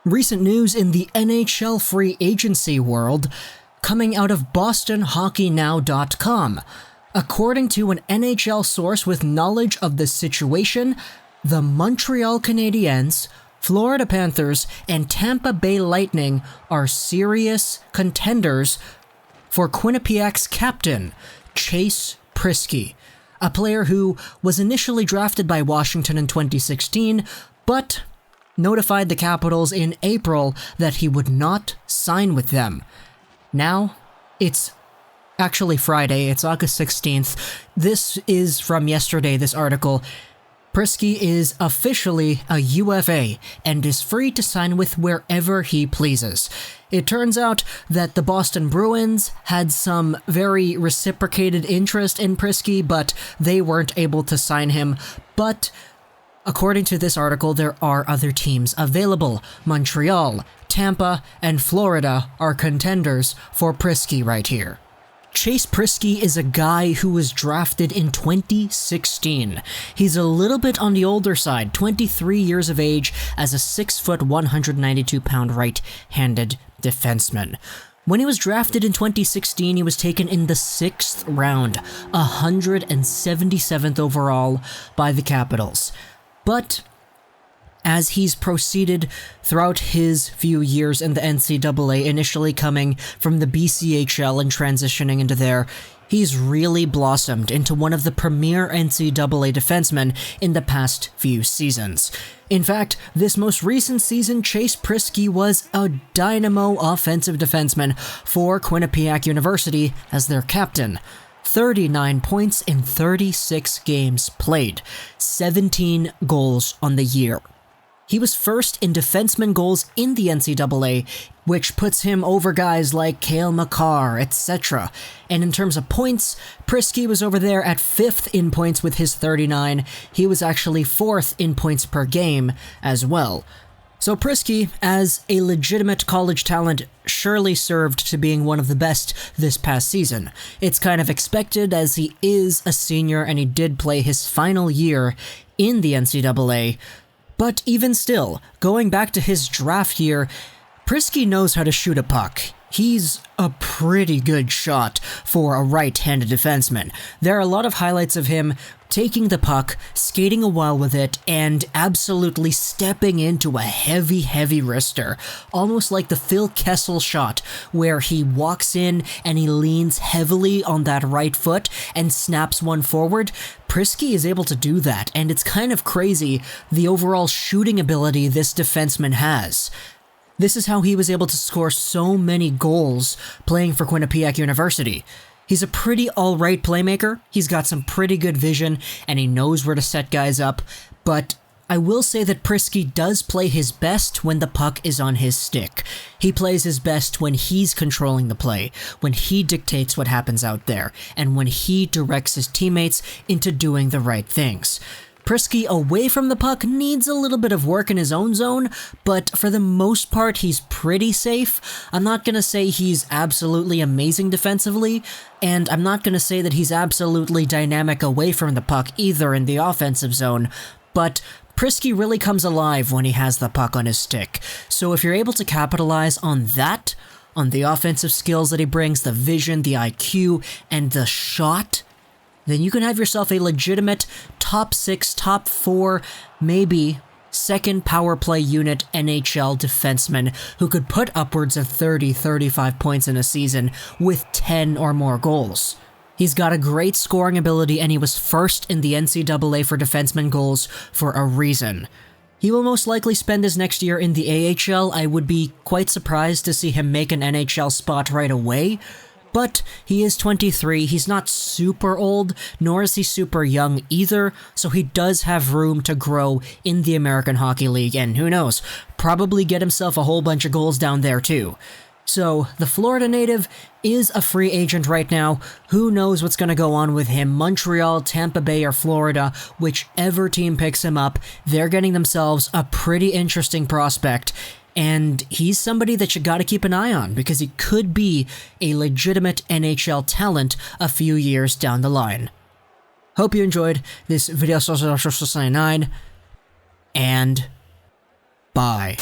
Recent news in the NHL free agency world coming out of BostonHockeyNow.com. According to an NHL source with knowledge of the situation, the Montreal Canadiens, Florida Panthers, and Tampa Bay Lightning are serious contenders for Quinnipiac's captain, Chase Priskie, a player who was initially drafted by Washington in 2016, but notified the Capitals in April that he would not sign with them. Now, it's actually Friday, it's August 16th. This is from yesterday, this article. Priskie is officially a UFA and is free to sign with wherever he pleases. It turns out that the Boston Bruins had some very reciprocated interest in Priskie, but they weren't able to sign him. But according to this article, there are other teams available. Montreal, Tampa, and Florida are contenders for Priskie right here. Chase Priskie is a guy who was drafted in 2016. He's a little bit on the older side, 23 years of age, as a 6', 192-pound right-handed defenseman. When he was drafted in 2016, he was taken in the 6th round, 177th overall by the Capitals. But as he's proceeded throughout his few years in the NCAA, initially coming from the BCHL and transitioning into there, he's really blossomed into one of the premier NCAA defensemen in the past few seasons. In fact, this most recent season, Chase Priskie was a dynamo offensive defenseman for Quinnipiac University as their captain. 39 points in 36 games played, 17 goals on the year. He was first in defenseman goals in the NCAA, which puts him over guys like Cale Makar, etc. And in terms of points, Priskie was over there at 5th in points with his 39. He was actually 4th in points per game as well. So Priskie, as a legitimate college talent, surely served to being one of the best this past season. It's kind of expected as he is a senior and he did play his final year in the NCAA. But even still, going back to his draft year, Priskie knows how to shoot a puck. He's a pretty good shot for a right-handed defenseman. There are a lot of highlights of him taking the puck, skating a while with it, and absolutely stepping into a heavy wrister. Almost like the Phil Kessel shot, where he walks in and he leans heavily on that right foot and snaps one forward. Priskie is able to do that, and it's kind of crazy the overall shooting ability this defenseman has. This is how he was able to score so many goals playing for Quinnipiac University. He's a pretty alright playmaker, he's got some pretty good vision, and he knows where to set guys up, but I will say that Priskie does play his best when the puck is on his stick. He plays his best when he's controlling the play, when he dictates what happens out there, and when he directs his teammates into doing the right things. Priskie away from the puck needs a little bit of work in his own zone, but for the most part he's pretty safe. I'm not going to say he's absolutely amazing defensively, and I'm not going to say that he's absolutely dynamic away from the puck either in the offensive zone, but Priskie really comes alive when he has the puck on his stick. So if you're able to capitalize on that, on the offensive skills that he brings, the vision, the IQ, and the shot, then you can have yourself a legitimate top 6, top 4, maybe second power play unit NHL defenseman who could put upwards of 30-35 points in a season with 10 or more goals. He's got a great scoring ability and he was first in the NCAA for defenseman goals for a reason. He will most likely spend his next year in the AHL. I would be quite surprised to see him make an NHL spot right away. But he is 23, he's not super old, nor is he super young either, so he does have room to grow in the American Hockey League, and who knows, probably get himself a whole bunch of goals down there too. So, the Florida native is a free agent right now. Who knows what's going to go on with him? Montreal, Tampa Bay, or Florida, whichever team picks him up, they're getting themselves a pretty interesting prospect. And he's somebody that you gotta keep an eye on because he could be a legitimate NHL talent a few years down the line. Hope you enjoyed this video, and bye.